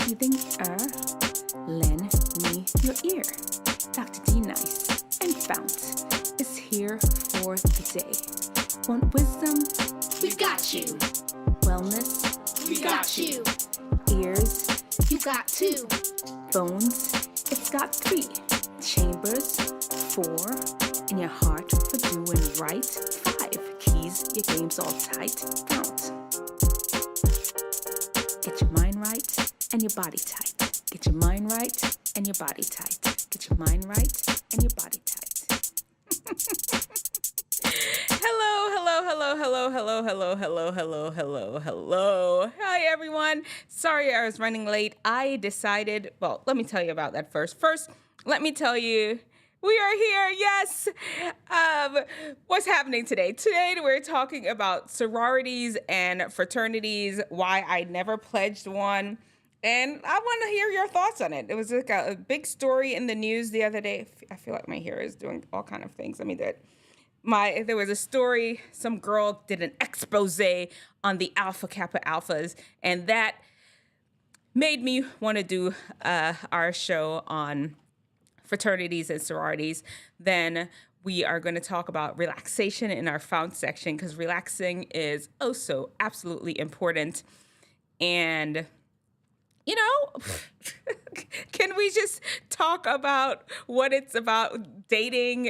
soothing air, lend me your ear. Dr. D Nice and FOUNT is here for the day. Want wisdom? We've got you. Wellness? We got you. Ears? You got two. Bones? It's got 3. Chambers? 4. In your heart for doing right? 5. Keys, your game's all tight. FOUNT. Get your mind right and your body tight. Get your mind right and your body tight. Get your mind right and your body tight. Hello. Hi, everyone. Sorry I was running late. I decided, well, let me tell you about that first. First, let me tell you, we are here, yes. What's happening today? Today, we're talking about sororities and fraternities, why I never pledged one. And I want to hear your thoughts on it. It was like a big story in the news the other day. I feel like my hair is doing all kind of things. I mean, there was a story, some girl did an expose on the Alpha Kappa Alphas, and that made me want to do our show on fraternities and sororities. Then we are going to talk about relaxation in our FOUNT section, because relaxing is oh so absolutely important. And you know, can we just talk about what it's about, dating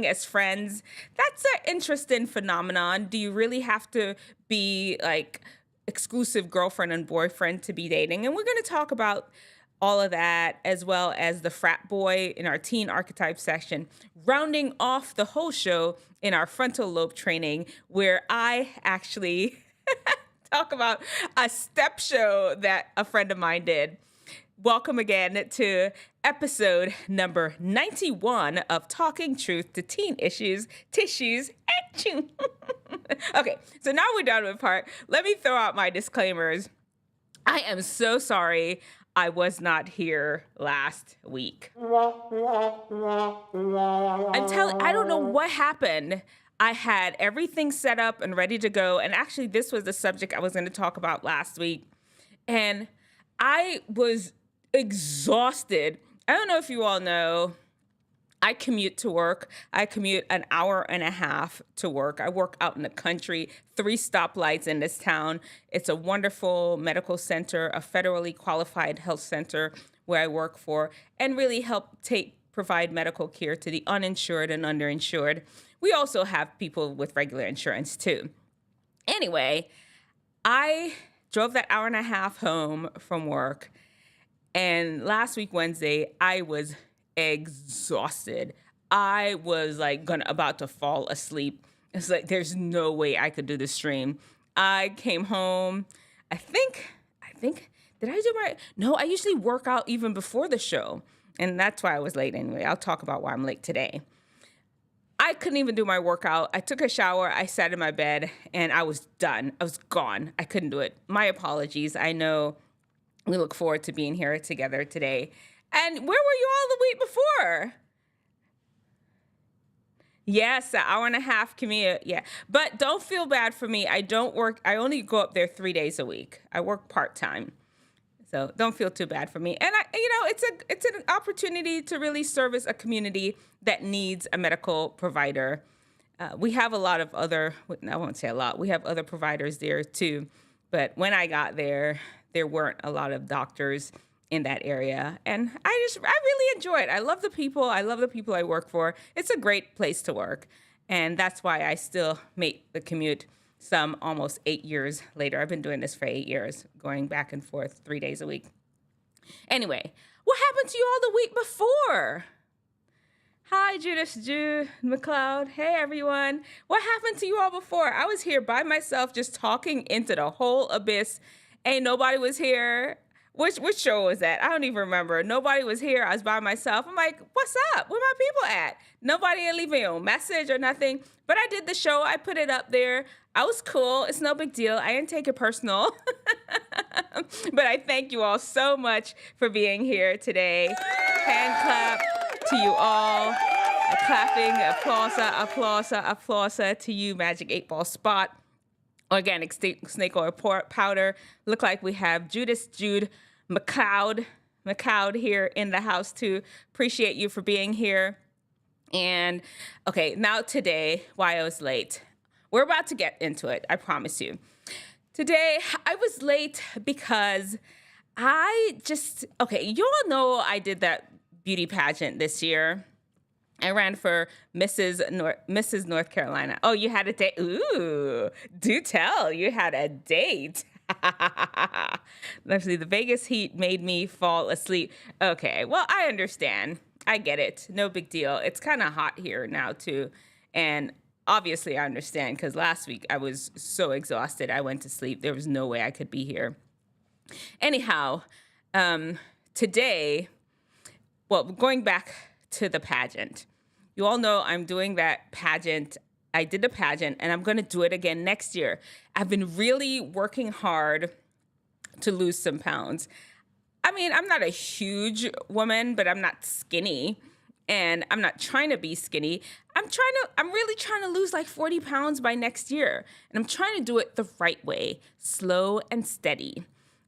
as friends? That's an interesting phenomenon. Do you really have to be like exclusive girlfriend and boyfriend to be dating? And we're going to talk about all of that, as well as the frat boy in our teen archetype section, rounding off the whole show in our frontal lobe training, where I actually talk about a step show that a friend of mine did. Welcome again to episode number 91 of Talking Truth to Teen Issues, Tissues, and Chew. Okay, so now we're done with part. Let me throw out my disclaimers. I am so sorry I was not here last week. I don't know what happened. I had everything set up and ready to go. And actually, this was the subject I was going to talk about last week. And I was exhausted. I don't know if you all know, I commute to work. I commute an hour and a half to work. I work out in the country, 3 stoplights in this town. It's a wonderful medical center, a federally qualified health center where I work for, and really help provide medical care to the uninsured and underinsured. We also have people with regular insurance too. Anyway, I drove that hour and a half home from work, and last week, Wednesday, I was exhausted. I was like about to fall asleep. It's like, there's no way I could do the stream. I came home. I think, no, I usually work out even before the show. And that's why I was late anyway. I'll talk about why I'm late today. I couldn't even do my workout. I took a shower, I sat in my bed, and I was done. I was gone. I couldn't do it. My apologies. I know we look forward to being here together today. And where were you all the week before? Yes, an hour and a half commute. Yeah. But don't feel bad for me. I only go up there 3 days a week. I work part-time. So don't feel too bad for me. And it's an opportunity to really service a community that needs a medical provider. We have a lot of other, I won't say a lot, we have other providers there too. But when I got there, there weren't a lot of doctors in that area. And I really enjoy it. I love the people. I love the people I work for. It's a great place to work. And that's why I still make the commute some almost 8 years later. I've been doing this for 8 years, going back and forth 3 days a week. Anyway, what happened to you all the week before? Hi, Jude McLeod. Hey, everyone. What happened to you all before? I was here by myself just talking into the whole abyss. Ain't nobody was here. Which show was that? I don't even remember. Nobody was here. I was by myself. I'm like, what's up? Where my people at? Nobody had leave me a message or nothing. But I did the show. I put it up there. I was cool. It's no big deal. I didn't take it personal. But I thank you all so much for being here today. Hand clap to you all. A clapping, applause to you, Magic 8 Ball Spot. Organic snake oil powder. Look like we have Jude McLeod here in the house too. Appreciate you for being here. And okay, now today, why I was late. We're about to get into it, I promise you. Today, I was late because you all know I did that beauty pageant this year. I ran for Mrs. North Carolina. Oh, you had a date? Ooh, do tell, you had a date. Actually, the Vegas heat made me fall asleep. Okay, well, I understand. I get it. No big deal. It's kind of hot here now, too. And obviously, I understand because last week I was so exhausted. I went to sleep. There was no way I could be here. Anyhow, today, going back to the pageant, you all know I'm doing that pageant. I did the pageant, and I'm going to do it again next year. I've been really working hard to lose some pounds. I mean, I'm not a huge woman, but I'm not skinny, and I'm not trying to be skinny. I'm really trying to lose like 40 pounds by next year, and I'm trying to do it the right way, slow and steady.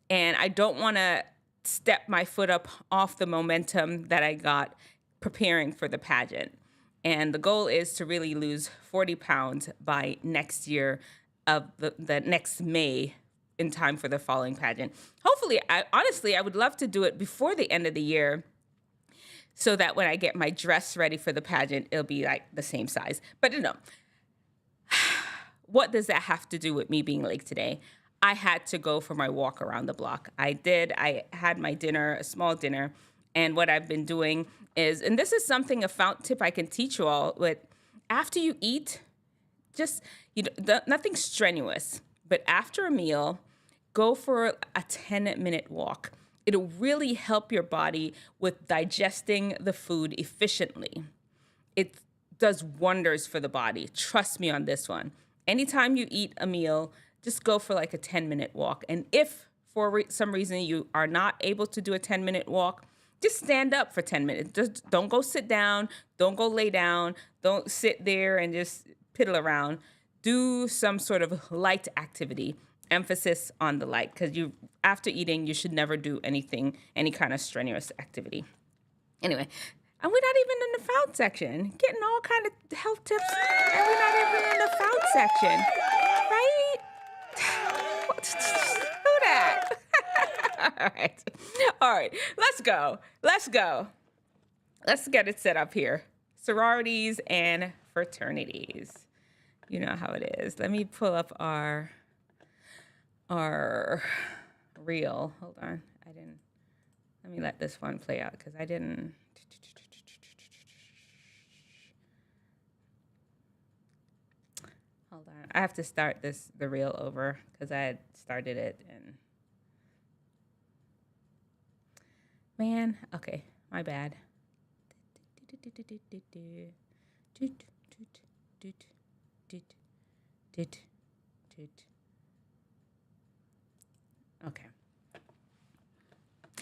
And I don't want to step my foot up off the momentum that I got preparing for the pageant. And the goal is to really lose 40 pounds by next year of the next May in time for the following pageant. Hopefully, I would love to do it before the end of the year so that when I get my dress ready for the pageant, it'll be like the same size. But what does that have to do with me being late today? I had to go for my walk around the block. I did. I had my dinner, a small dinner. And what I've been doing is, and this is a FOUNT tip I can teach you all, but after you eat, nothing strenuous, but after a meal, go for a 10-minute walk. It'll really help your body with digesting the food efficiently. It does wonders for the body. Trust me on this one. Anytime you eat a meal, just go for like a 10-minute walk. And if for some reason you are not able to do a 10-minute walk, just stand up for 10 minutes. Just don't go sit down. Don't go lay down. Don't sit there and just piddle around. Do some sort of light activity. Emphasis on the light, because after eating, you should never do any kind of strenuous activity. Anyway, and we're not even in the FOUNT section. Getting all kind of health tips, and we're not even in the FOUNT section, right? Do that. All right. Let's go. Let's get it set up here. Sororities and fraternities. You know how it is. Let me pull up our reel. Hold on. Let me let this one play out because I didn't. Hold on. I have to start the reel over because I had started it and. Man, okay, my bad. Okay.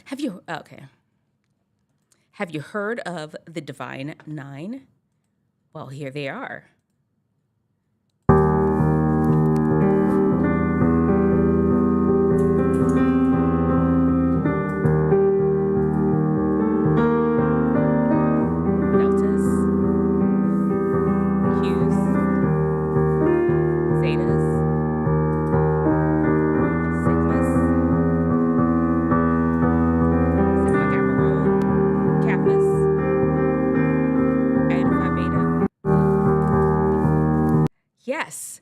Have you heard of the Divine Nine? Well, here they are. Yes,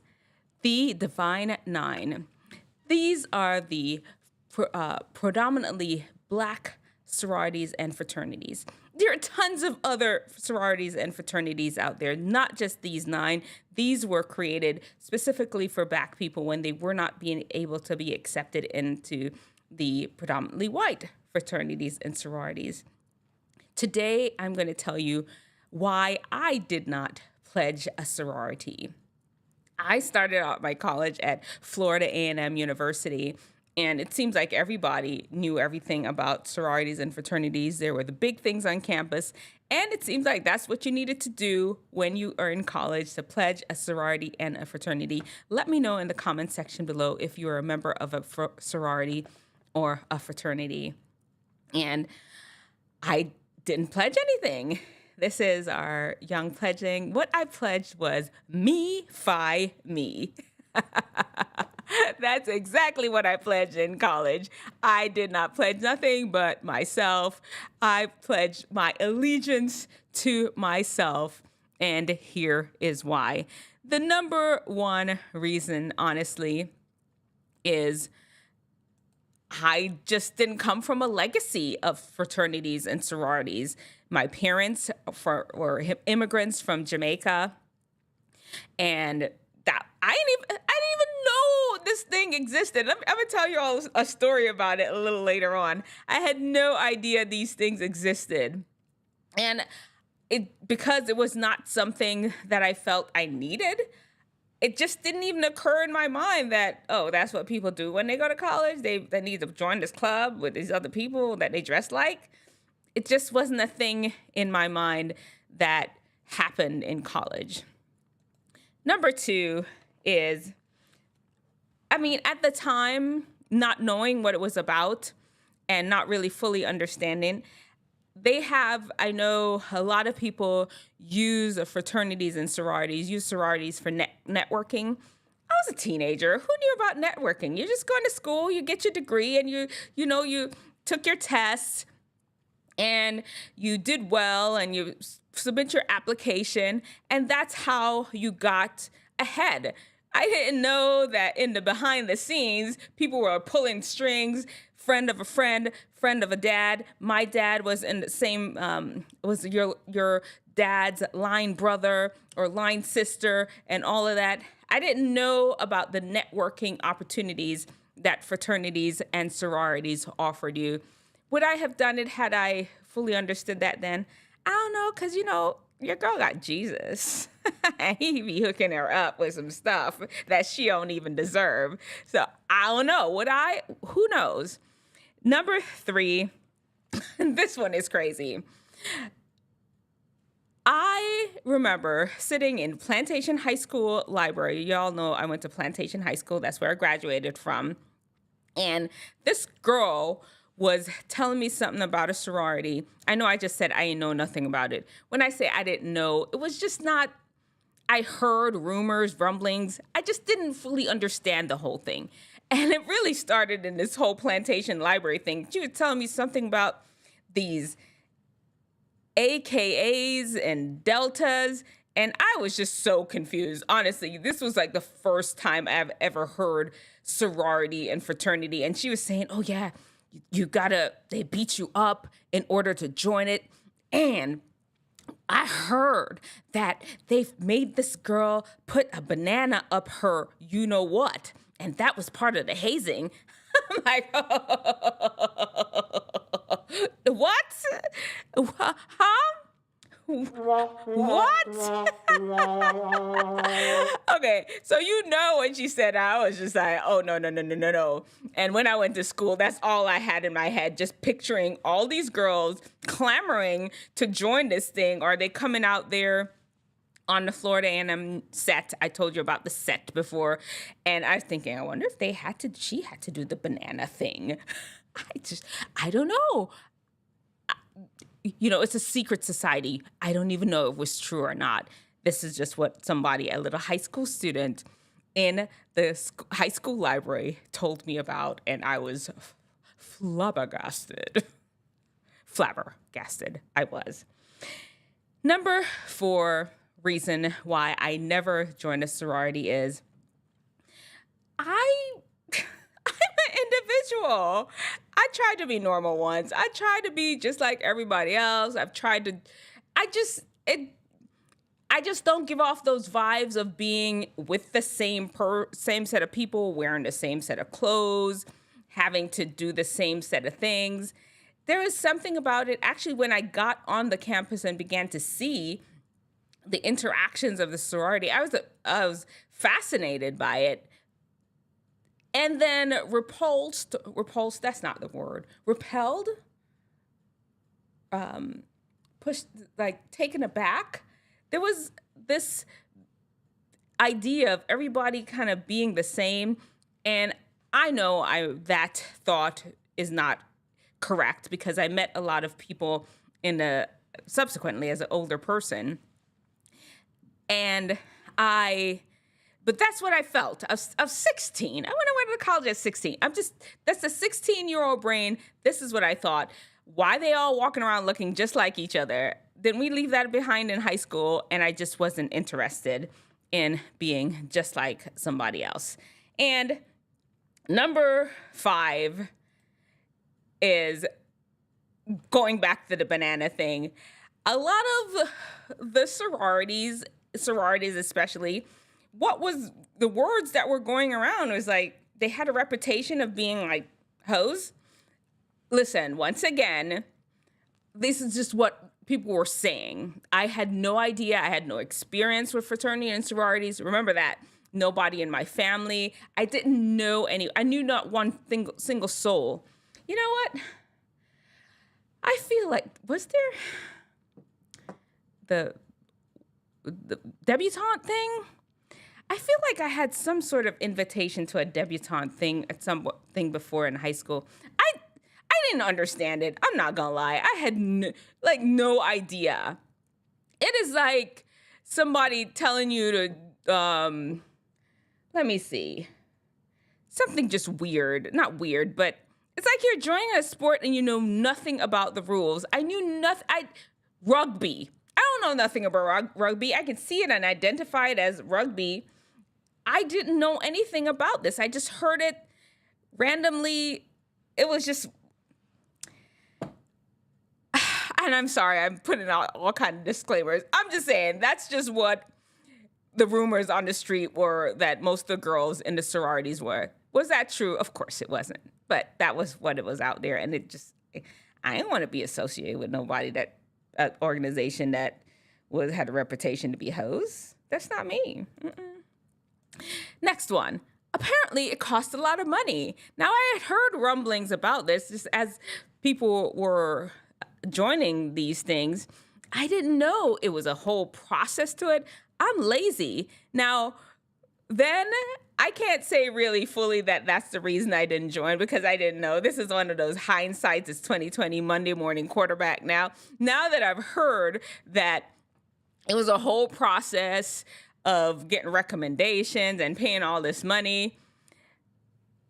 the Divine Nine. These are the predominantly Black sororities and fraternities. There are tons of other sororities and fraternities out there, not just these 9. These were created specifically for Black people when they were not being able to be accepted into the predominantly white fraternities and sororities. Today, I'm going to tell you why I did not pledge a sorority. I started out my college at Florida A&M University, and it seems like everybody knew everything about sororities and fraternities. There were the big things on campus, and it seems like that's what you needed to do when you are in college, to pledge a sorority and a fraternity. Let me know in the comment section below if you're a member of a sorority or a fraternity. And I didn't pledge anything. This is our young pledging. What I pledged was me, fi, me. That's exactly what I pledged in college. I did not pledge nothing but myself. I pledged my allegiance to myself, and here is why. The number one reason, honestly, is I just didn't come from a legacy of fraternities and sororities. My parents were immigrants from Jamaica, and that I didn't even know this thing existed. I'm gonna tell you all a story about it a little later on. I had no idea these things existed, and because it was not something that I felt I needed. It just didn't even occur in my mind that, oh, that's what people do when they go to college. They need to join this club with these other people that they dress like. It just wasn't a thing in my mind that happened in college. Number two is, at the time, not knowing what it was about and not really fully understanding, I know a lot of people use fraternities and sororities, use sororities for networking. I was a teenager. Who knew about networking? You're just going to school, you get your degree, and you took your tests, and you did well, and you submit your application, and that's how you got ahead. I didn't know that in the behind the scenes, people were pulling strings, friend of a friend, friend of a dad. My dad was in the same, was your dad's line brother or line sister and all of that. I didn't know about the networking opportunities that fraternities and sororities offered you. Would I have done it had I fully understood that then? I don't know, because, your girl got Jesus. And he be hooking her up with some stuff that she don't even deserve. So I don't know. Would I? Who knows? Number three, this one is crazy. I remember sitting in Plantation High School library. Y'all know I went to Plantation High School. That's where I graduated from. And this girl was telling me something about a sorority. I know I just said I didn't know nothing about it. When I say I didn't know, it was just not, I heard rumors, rumblings. I just didn't fully understand the whole thing. And it really started in this whole Plantation library thing. She was telling me something about these AKAs and deltas, and I was just so confused. Honestly, this was like the first time I've ever heard sorority and fraternity. And she was saying, oh yeah, they beat you up in order to join it. And I heard that they've made this girl put a banana up her you-know-what. And that was part of the hazing. I'm like, what? Huh? What? Okay, so when she said that, I was just like, oh, no. And when I went to school, that's all I had in my head, just picturing all these girls clamoring to join this thing. Are they coming out there on the Florida A&M set? I told you about the set before. And I was thinking, I wonder if she had to do the banana thing. I don't know. It's a secret society. I don't even know if it was true or not. This is just what a little high school student in the high school library told me about, and I was flabbergasted. Flabbergasted, I was. Number 4 reason why I never joined a sorority is I'm an individual. I tried to be normal once. I tried to be just like everybody else. I just don't give off those vibes of being with the same set of people, wearing the same set of clothes, having to do the same set of things. There is something about it. Actually, when I got on the campus and began to see the interactions of the sorority, I was fascinated by it. And then repulsed, that's not the word, repelled, pushed, like taken aback. There was this idea of everybody kind of being the same. And I know that thought is not correct because I met a lot of people subsequently as an older person. But that's what I felt of 16. I went away to college at 16. That's a 16-year-old brain. This is what I thought. Why they all walking around looking just like each other? Then we leave that behind in high school, and I just wasn't interested in being just like somebody else. And number 5 is going back to the banana thing. A lot of the sororities especially, what was the words that were going around was like, they had a reputation of being like hoes. Listen, once again, this is just what people were saying. I had no idea. I had no experience with fraternity and sororities. Remember that. Nobody in my family. I didn't know I knew not one single soul. You know what? I feel like, was there the debutante thing? I feel like I had some sort of invitation to a debutante thing at some thing before in high school. I didn't understand it. I'm not gonna lie. I had no idea. It is like somebody telling you to, let me see, something just weird. Not weird, but it's like you're joining a sport and you know nothing about the rules. I knew nothing. Rugby. I don't know nothing about rugby. I can see it and identify it as rugby. I didn't know anything about this. I just heard it randomly. It was just, and I'm sorry, I'm putting out all kinds of disclaimers. I'm just saying, that's just what the rumors on the street were, that most of the girls in the sororities were. Was that true? Of course it wasn't. But that was what it was out there. And I didn't want to be associated with nobody an organization that had a reputation to be hoes. That's not me. Next one. Apparently, it cost a lot of money. Now, I had heard rumblings about this just as people were joining these things. I didn't know it was a whole process to it. I'm lazy. Now, then I can't say really fully that that's the reason I didn't join, because I didn't know. This is one of those hindsights. It's 2020 Monday morning quarterback now. Now that I've heard that it was a whole process of getting recommendations and paying all this money,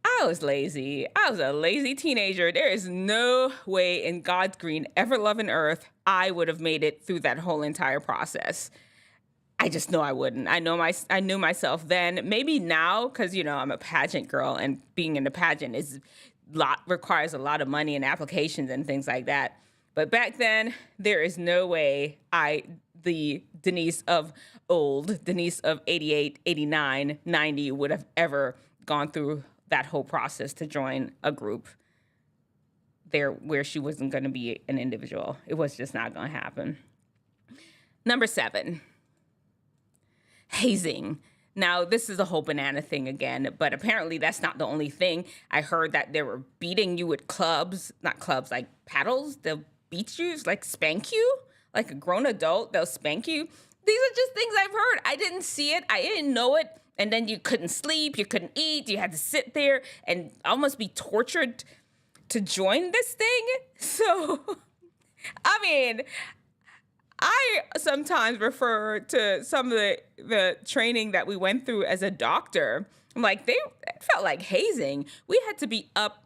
I was lazy. I was a lazy teenager. There is no way in God's green, ever-loving earth I would have made it through that whole entire process. I just know I wouldn't. I knew myself then. Maybe now, because I'm a pageant girl, and being in the pageant requires a lot of money and applications and things like that. But back then, there is no way the Denise of old, Denise of 88, 89, 90 would have ever gone through that whole process to join a group there where she wasn't going to be an individual. It was just not going to happen. Number 7. Hazing. Now, this is a whole banana thing again, but apparently that's not the only thing. I heard that they were beating you with like paddles. They'll beat you, like spank you, like a grown adult. They'll spank you. These are just things I've heard. I didn't see it. I didn't know it. And then you couldn't sleep. You couldn't eat. You had to sit there and almost be tortured to join this thing. So, I mean, I sometimes refer to some of the training that we went through as a doctor. Like, it felt like hazing. We had to be up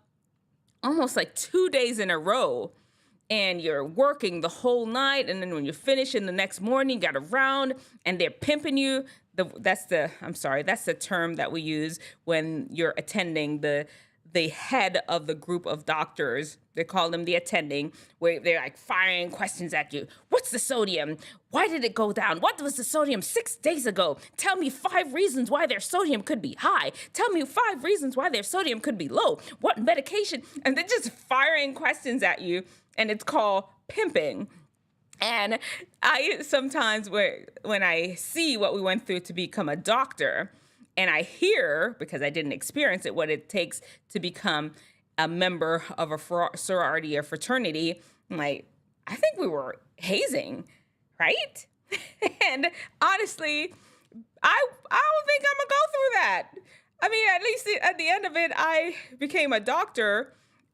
almost like 2 days in a row, and you're working the whole night, and then when you finish in the next morning, you got around, and they're pimping you. That's the term that we use when you're attending the head of the group of doctors. They call them the attending, where they're like firing questions at you. What's the sodium? Why did it go down? What was the sodium 6 days ago? Tell me 5 reasons why their sodium could be high. Tell me 5 reasons why their sodium could be low. What medication? And they're just firing questions at you, and it's called pimping. And I sometimes, when I see what we went through to become a doctor, and I hear, because I didn't experience it, what it takes to become a member of a sorority or fraternity, I'm like, I think we were hazing, right? And honestly, I don't think I'm gonna go through that. I mean, at least at the end of it, I became a doctor,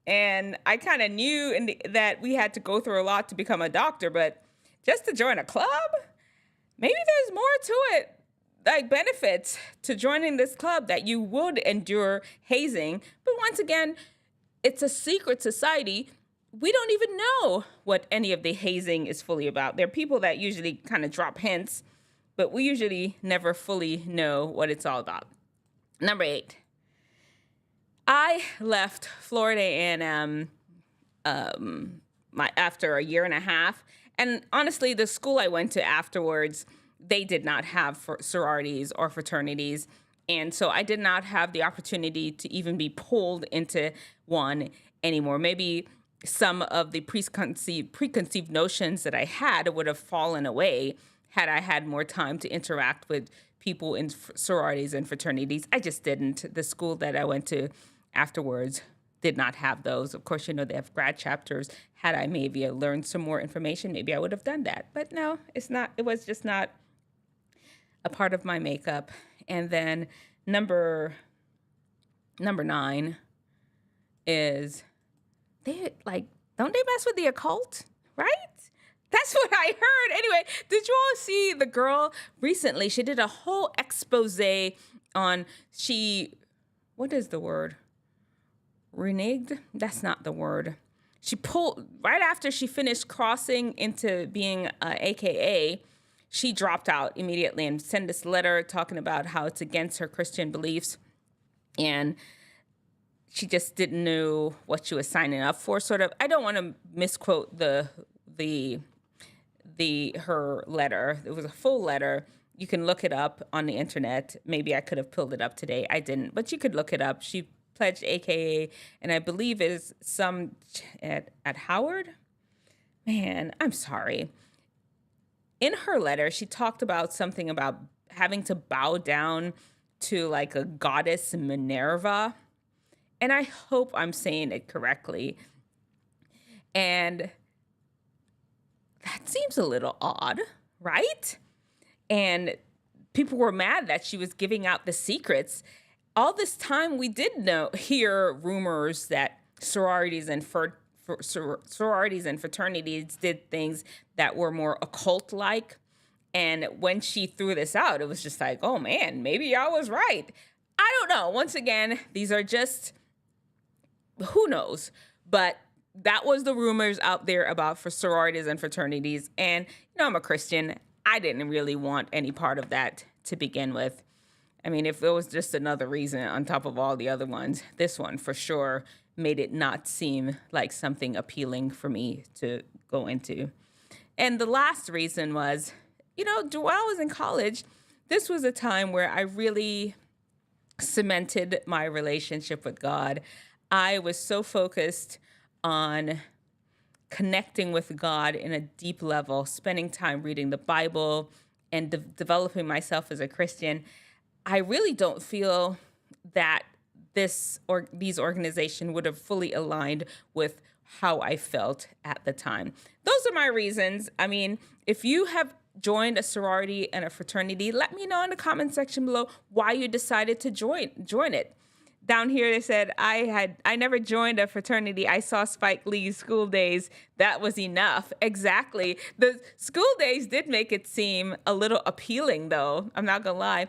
And I kind of knew that we had to go through a lot to become a doctor, but just to join a club, maybe there's more to it, like benefits to joining this club, that you would endure hazing. But once again, it's a secret society. We don't even know what any of the hazing is fully about. There are people that usually kind of drop hints, but we usually never fully know what it's all about. Number 8. I left Florida A&M after a year and a half. And honestly, the school I went to afterwards, they did not have sororities or fraternities. And so I did not have the opportunity to even be pulled into one anymore. Maybe some of the preconceived notions that I had would have fallen away had I had more time to interact with people in sororities and fraternities. I just didn't. The school that I went to afterwards did not have those. Of course, they have grad chapters. Had I maybe learned some more information, maybe I would have done that. But no, it's not. It was just not a part of my makeup. And then number 9 is don't they mess with the occult, right? That's what I heard. Anyway, did you all see the girl recently? She did a whole expose on what is the word? Reneged? That's not the word. She pulled, right after she finished crossing into being AKA, she dropped out immediately and sent this letter talking about how it's against her Christian beliefs. And she just didn't know what she was signing up for, sort of. I don't want to misquote her letter. It was a full letter. You can look it up on the internet. Maybe I could have pulled it up today. I didn't, but you could look it up. She pledged AKA, and I believe is some at Howard. Man, I'm sorry. In her letter, she talked about something about having to bow down to like a goddess Minerva. And I hope I'm saying it correctly. And that seems a little odd, right? And people were mad that she was giving out the secrets. All this time, we did hear rumors that sororities and fraternities did things that were more occult-like. And when she threw this out, it was just like, oh man, maybe I was right. I don't know. Once again, these are just, who knows? But that was the rumors out there about for sororities and fraternities. And, I'm a Christian. I didn't really want any part of that to begin with. I mean, if it was just another reason on top of all the other ones, this one for sure made it not seem like something appealing for me to go into. And the last reason was, while I was in college, this was a time where I really cemented my relationship with God. I was so focused on connecting with God in a deep level, spending time reading the Bible and developing myself as a Christian. I really don't feel that these organizations would have fully aligned with how I felt at the time. Those are my reasons. I mean, if you have joined a sorority and a fraternity, let me know in the comment section below why you decided to join it. Down here, they said, I never joined a fraternity. I saw Spike Lee's School Days. That was enough. Exactly. The School Days did make it seem a little appealing, though. I'm not going to lie.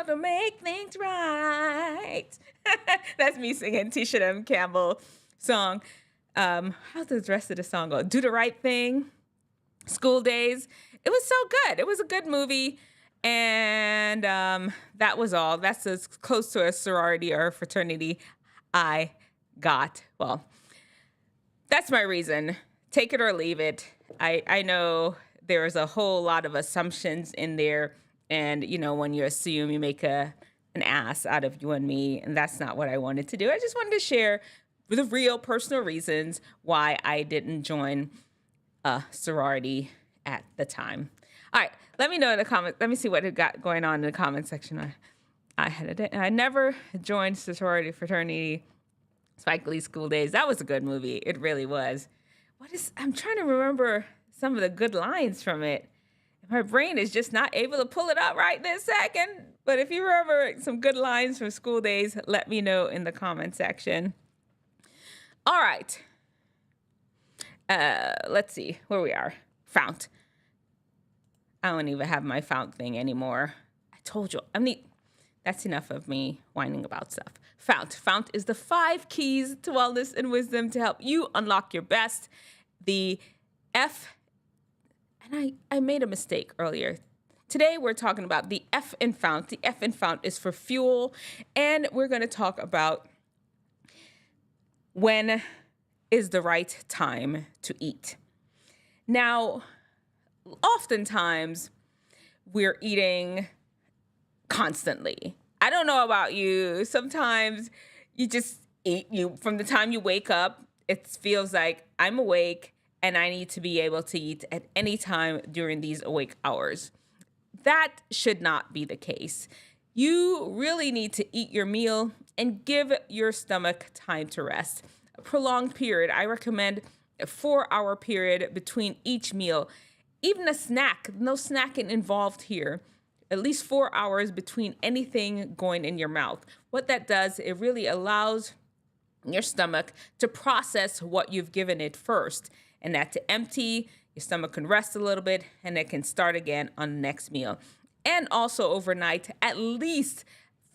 To make things right. That's me singing Tisha M. Campbell song. How's the rest of the song go? Do the Right Thing. School Days. It was so good. It was a good movie. And that was all. That's as close to a sorority or a fraternity I got. Well, that's my reason. Take it or leave it. I know there's a whole lot of assumptions in there. And, when you assume, you make an ass out of you and me. And that's not what I wanted to do. I just wanted to share the real personal reasons why I didn't join a sorority at the time. All right, let me know in the comments. Let me see what it got going on in the comment section. I never joined sorority, fraternity, Spike Lee School Days. That was a good movie. It really was. I'm trying to remember some of the good lines from it. My brain is just not able to pull it up right this second. But if you remember some good lines from school days, let me know in the comment section. All right. Let's see where we are. Fount. I don't even have my fount thing anymore. I told you. That's enough of me whining about stuff. Fount. Fount is the 5 keys to wellness and wisdom to help you unlock your best. The F, and I made a mistake earlier. Today we're talking about the F in Fount. The F in Fount is for fuel, and we're going to talk about when is the right time to eat. Now, oftentimes we're eating constantly. I don't know about you. Sometimes you just eat. From the time you wake up, it feels like I'm awake and I need to be able to eat at any time during these awake hours. That should not be the case. You really need to eat your meal and give your stomach time to rest. A prolonged period. I recommend a 4-hour period between each meal. Even a snack, no snacking involved here. At least 4 hours between anything going in your mouth. What that does, it really allows your stomach to process what you've given it first, and that to empty, your stomach can rest a little bit, and it can start again on the next meal. And also overnight, at least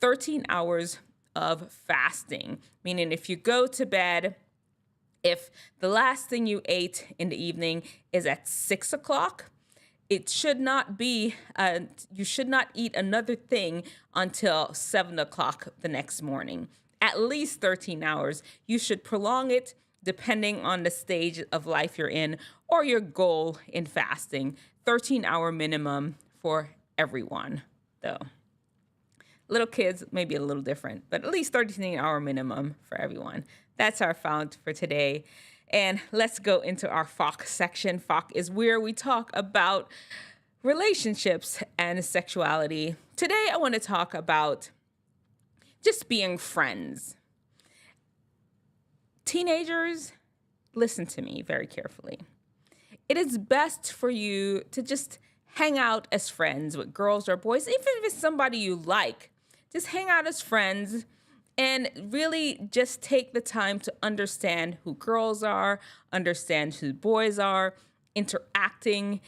13 hours of fasting, meaning if you go to bed, if the last thing you ate in the evening is at 6 o'clock, it should not be, you should not eat another thing until 7 o'clock the next morning. At least 13 hours. You should prolong it depending on the stage of life you're in or your goal in fasting. 13-hour minimum for everyone, though. Little kids may be a little different, but at least 13-hour minimum for everyone. That's our fount for today. And let's go into our FOCK section. FOCK is where we talk about relationships and sexuality. Today, I want to talk about just being friends. Teenagers, listen to me very carefully. It is best for you to just hang out as friends with girls or boys, even if it's somebody you like. Just hang out as friends and really just take the time to understand who girls are, understand who boys are, interacting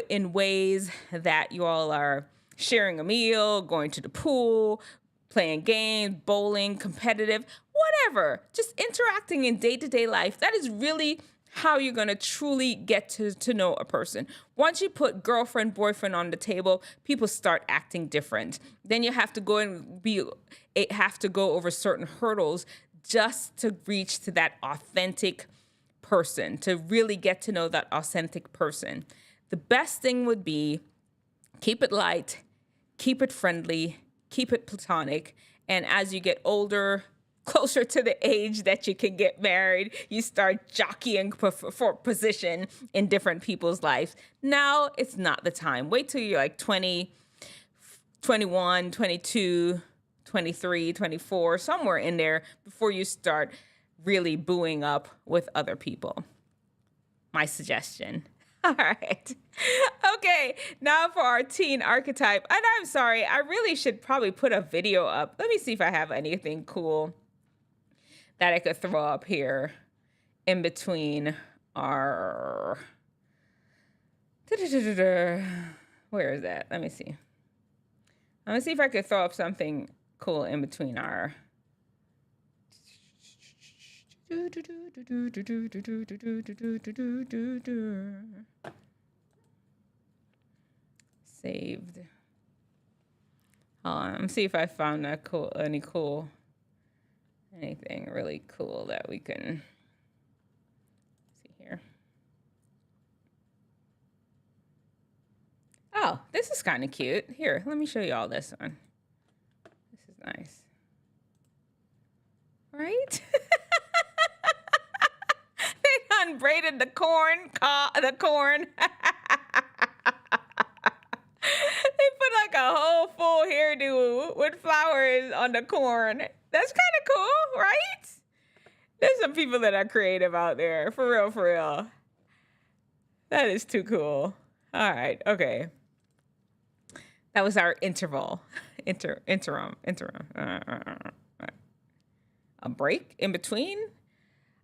in ways that you all are sharing a meal, going to the pool, playing games, bowling, competitive, whatever. Just interacting in day-to-day life. That is really how you're going to truly get to know a person. Once you put girlfriend, boyfriend on the table, people start acting different. Then you have to go over certain hurdles just to reach to that authentic person, to really get to know that authentic person. The best thing would be keep it light, keep it friendly, keep it platonic. And as you get older, closer to the age that you can get married, you start jockeying for position in different people's lives. Now it's not the time. Wait till you're like 20, 21, 22, 23, 24, somewhere in there before you start really booing up with other people. My suggestion. All right. Okay, now for our teen archetype. And I'm sorry, I really should probably put a video up. Let me see if I have anything cool that I could throw up here in between our... Where is that? Let me see. I'm going to see if I could throw up something cool in between our... Saved. Hold on. Let me see if I found anything really cool that we can see here. Oh, this is kind of cute. Here, let me show you all this one. This is nice. Right? They unbraided the corn. They put like a whole full hairdo with flowers on the corn. That's kind of cool, right? There's some people that are creative out there. For real, for real. That is too cool. All right, okay. That was our interval. Interim. A break in between?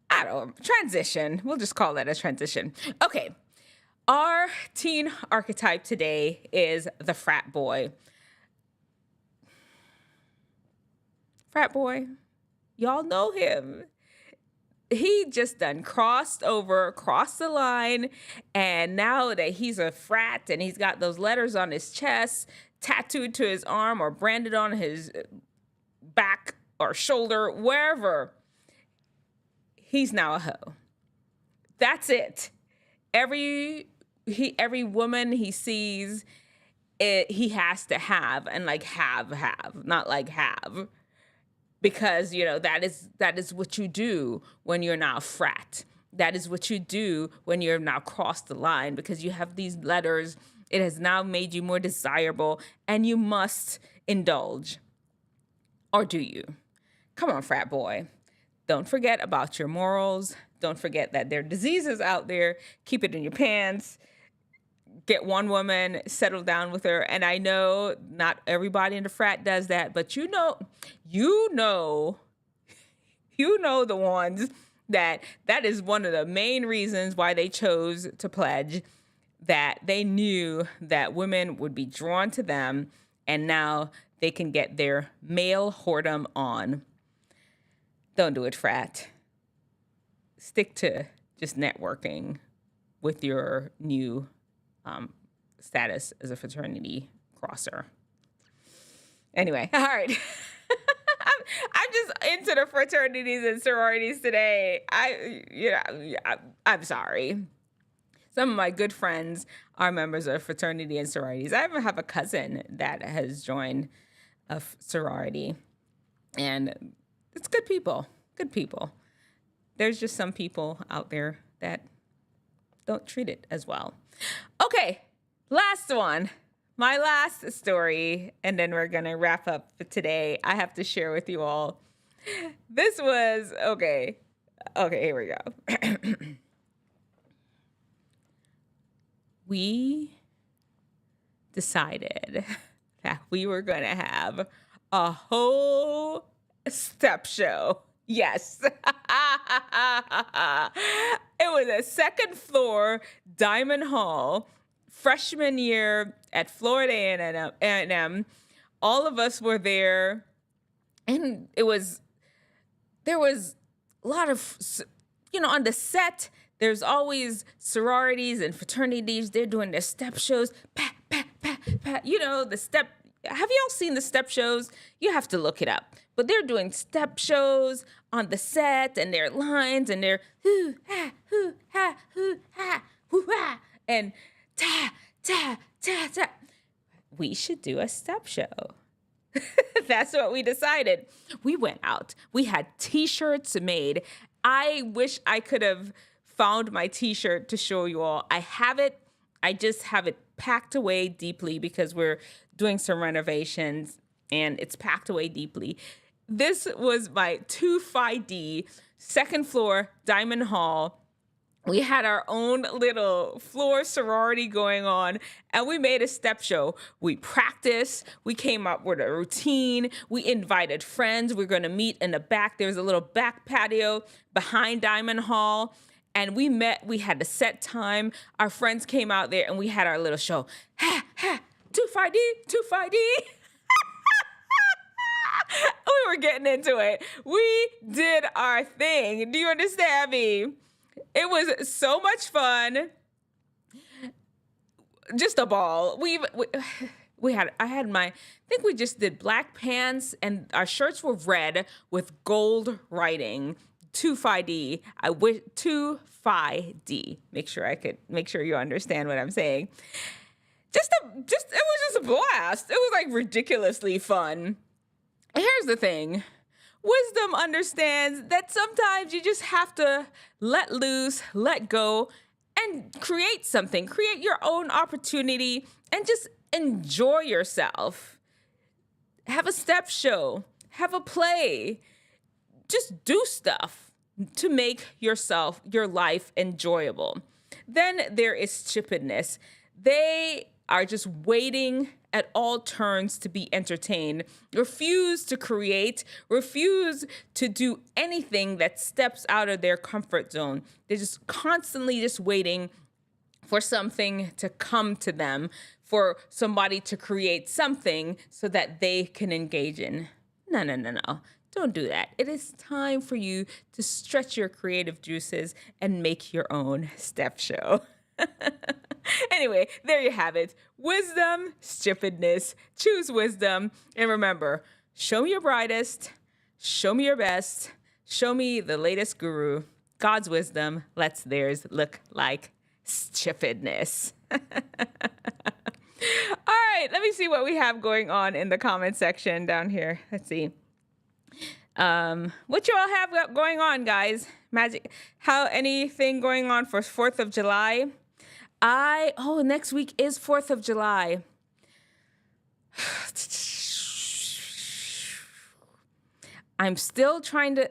I don't know. Transition. We'll just call that a transition. Okay. Our teen archetype today is the frat boy. Frat boy. Y'all know him. He just done crossed the line, and now that he's a frat and he's got those letters on his chest, tattooed to his arm or branded on his back or shoulder, wherever, he's now a hoe. That's it. Every woman he sees, he has to have, and like have, not like have. Because, you know, that is what you do when you're now a frat. That is what you do when you're now crossed the line, because you have these letters. It has now made you more desirable, and you must indulge. Or do you? Come on, frat boy. Don't forget about your morals. Don't forget that there are diseases out there. Keep it in your pants. Get one woman, settle down with her. And I know not everybody in the frat does that, but you know the ones that is one of the main reasons why they chose to pledge, that they knew that women would be drawn to them, and now they can get their male whoredom on. Don't do it, frat. Stick to just networking with your new status as a fraternity crosser. Anyway, all right. I'm just into the fraternities and sororities today. I'm sorry. Some of my good friends are members of fraternity and sororities. I even have a cousin that has joined a sorority, and it's good people. Good people. There's just some people out there that don't treat it as well. Okay, last one. My last story, and then we're going to wrap up for today. I have to share with you all. This was, okay, here we go. We decided that we were going to have a whole step show. Yes. It was a second floor Diamond Hall, freshman year at Florida A&M. All of us were there, and there was a lot of, on the set, there's always sororities and fraternities. They're doing their step shows. Pat, pat, pat, pat. The step. Have y'all seen the step shows? You have to look it up. But they're doing step shows on the set, and their lines, and they're hoo ha hoo ha hoo ha hoo ha, and ta ta ta ta. We should do a step show. That's what we decided. We went out. We had T-shirts made. I wish I could have found my T-shirt to show you all. I have it. I just have it packed away deeply because we're doing some renovations, and it's packed away deeply. This was my 2 Phi D, second floor, Diamond Hall. We had our own little floor sorority going on, and we made a step show. We practiced. We came up with a routine. We invited friends. We're going to meet in the back. There's a little back patio behind Diamond Hall, and we met. We had the set time. Our friends came out there, and we had our little show. Ha, ha, 2 Phi D, 2 Phi D. We were getting into it. We did our thing. Do you understand me? It was so much fun. Just a ball. I think we just did black pants, and our shirts were red with gold writing. 2 Phi D. 2 Phi D. Make sure you understand what I'm saying. It was just a blast. It was like ridiculously fun. Here's the thing. Wisdom understands that sometimes you just have to let loose, let go, and create something. Create your own opportunity and just enjoy yourself. Have a step show. Have a play. Just do stuff to make your life enjoyable. Then there is stupidness. They are just waiting at all turns to be entertained, refuse to create, refuse to do anything that steps out of their comfort zone. They're just constantly just waiting for something to come to them, for somebody to create something so that they can engage in. No, no, no, no. Don't do that. It is time for you to stretch your creative juices and make your own step show. Anyway, there you have it. Wisdom, stupidness, choose wisdom. And remember, show me your brightest, show me your best, show me the latest guru. God's wisdom lets theirs look like stupidness. All right, let me see what we have going on in the comment section down here. Let's see. What you all have going on, guys? Magic, how anything going on for 4th of July? Next week is 4th of July. I'm still trying to,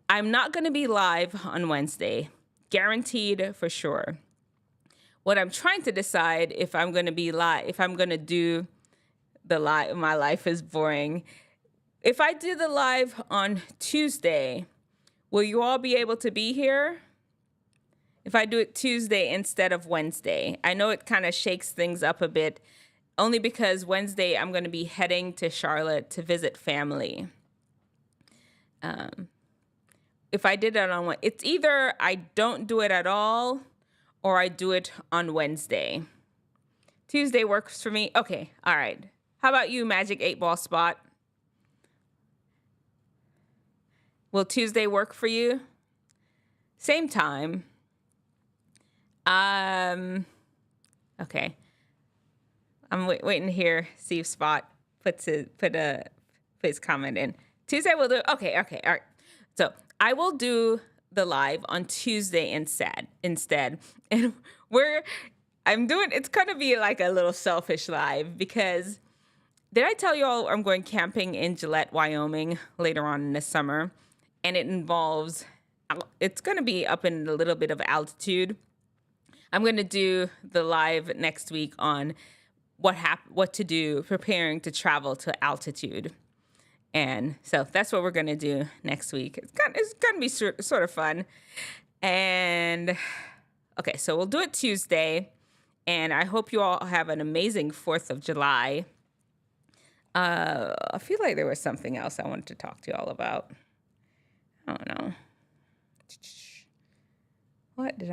I'm not going to be live on Wednesday. Guaranteed for sure. What I'm trying to decide if I'm going to be live, if I'm going to do the live, my life is boring. If I do the live on Tuesday, will you all be able to be here? If I do it Tuesday instead of Wednesday, I know it kind of shakes things up a bit, only because Wednesday I'm going to be heading to Charlotte to visit family. If I did it on, it's either I don't do it at all or I do it on Wednesday. Tuesday works for me. Okay, all right. How about you, Magic 8-Ball Spot? Will Tuesday work for you? Same time. Okay. I'm waiting to hear see if Spot put his comment in. Tuesday we'll do. Okay. All right. So I will do the live on Tuesday instead, and it's gonna be like a little selfish live because did I tell you all I'm going camping in Gillette, Wyoming later on in the summer, and it's gonna be up in a little bit of altitude. I'm going to do the live next week on what to do preparing to travel to altitude. And so that's what we're going to do next week. It's going to be sort of fun. And okay, so we'll do it Tuesday. And I hope you all have an amazing 4th of July. I feel like there was something else I wanted to talk to you all about. I don't know. What did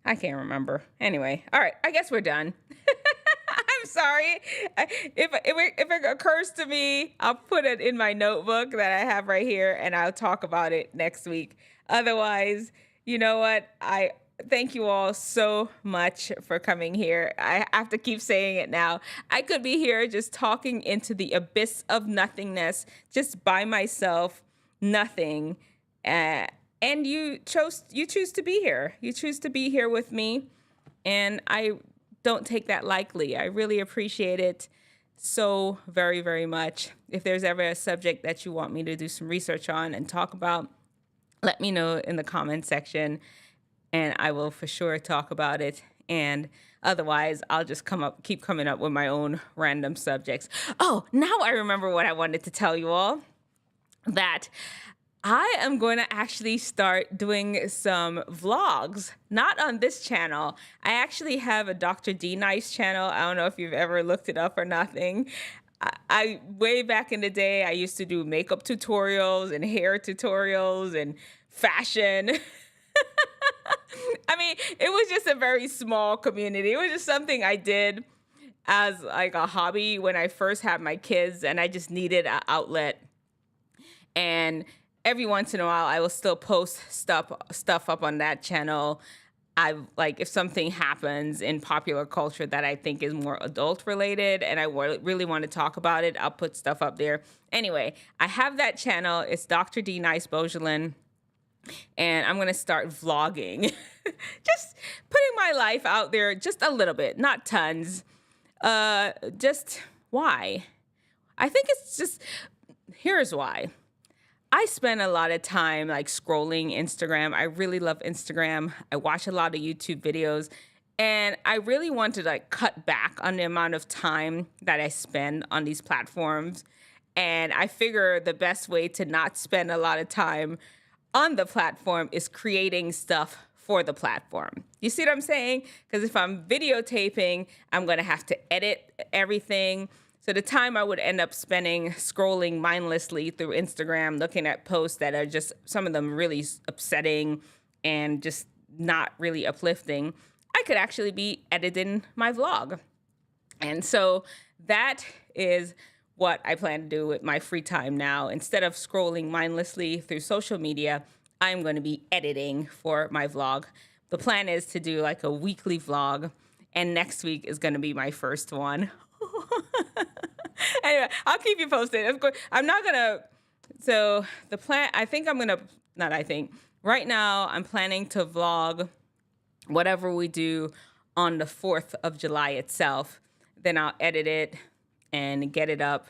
I can't remember. Anyway, all right, I guess we're done. I'm sorry. If it occurs to me, I'll put it in my notebook that I have right here, and I'll talk about it next week. Otherwise, you know what? I thank you all so much for coming here. I have to keep saying it now. I could be here just talking into the abyss of nothingness, just by myself, nothing. And you choose to be here. You choose to be here with me, and I don't take that lightly. I really appreciate it so very, very much. If there's ever a subject that you want me to do some research on and talk about, let me know in the comment section, and I will for sure talk about it. And otherwise, I'll just keep coming up with my own random subjects. Oh, now I remember what I wanted to tell you all. That I am going to actually start doing some vlogs, not on this channel. I actually have a Dr. D Nice channel. I don't know if you've ever looked it up or nothing. I way back in the day, I used to do makeup tutorials and hair tutorials and fashion. I mean, it was just a very small community. It was just something I did as like a hobby when I first had my kids, and I just needed an outlet. And every once in a while, I will still post stuff up on that channel. If something happens in popular culture that I think is more adult related and I really want to talk about it, I'll put stuff up there. Anyway, I have that channel. It's Dr. D Nice Beaujolin, and I'm going to start vlogging. Just putting my life out there just a little bit, not tons. Just why? I think it's just, here's why. I spend a lot of time like scrolling Instagram. I really love Instagram. I watch a lot of YouTube videos, and I really want to like cut back on the amount of time that I spend on these platforms. And I figure the best way to not spend a lot of time on the platform is creating stuff for the platform. You see what I'm saying? Because if I'm videotaping, I'm going to have to edit everything. So the time I would end up spending scrolling mindlessly through Instagram, looking at posts that are just, some of them really upsetting and just not really uplifting, I could actually be editing my vlog. And so that is what I plan to do with my free time now. Instead of scrolling mindlessly through social media, I'm going to be editing for my vlog. The plan is to do like a weekly vlog, and next week is going to be my first one. Anyway, I'll keep you posted. Of course, I'm not going to, so the plan, right now I'm planning to vlog whatever we do on the 4th of July itself. Then I'll edit it and get it up.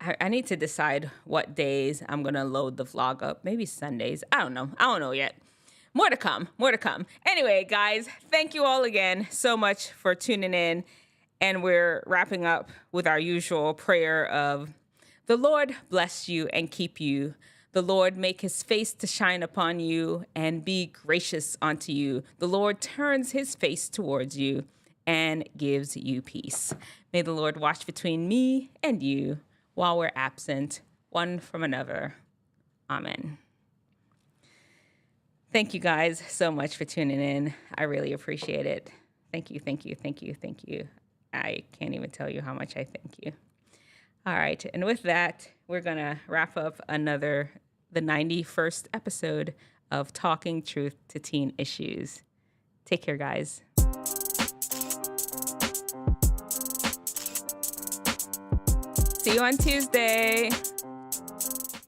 I need to decide what days I'm going to load the vlog up. Maybe Sundays. I don't know yet. More to come. Anyway, guys, thank you all again so much for tuning in. And we're wrapping up with our usual prayer of, the Lord bless you and keep you. The Lord make his face to shine upon you and be gracious unto you. The Lord turns his face towards you and gives you peace. May the Lord watch between me and you while we're absent, one from another. Amen. Thank you guys so much for tuning in. I really appreciate it. Thank you. I can't even tell you how much I thank you. All right, and with that, we're gonna wrap up the 91st episode of Talking Truth to Teen Issues. Take care, guys. See you on Tuesday.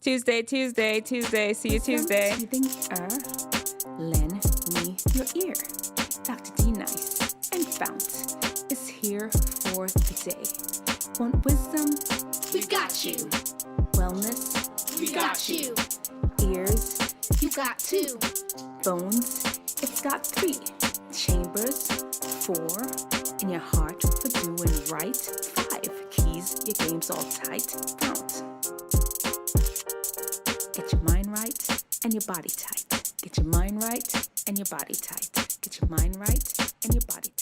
Tuesday. See you Tuesday. Soothing lend me your ear. Dr. D Nice and FOUNT is here for the day. Want wisdom? We've got you. Wellness? We got you. Ears? You got two. Phones? It's got 3. Chambers? 4. In your heart for doing right? 5. Keys? Your game's all tight? FOUNT. Get your mind right and your body tight. Get your mind right and your body tight. Get your mind right and your body tight.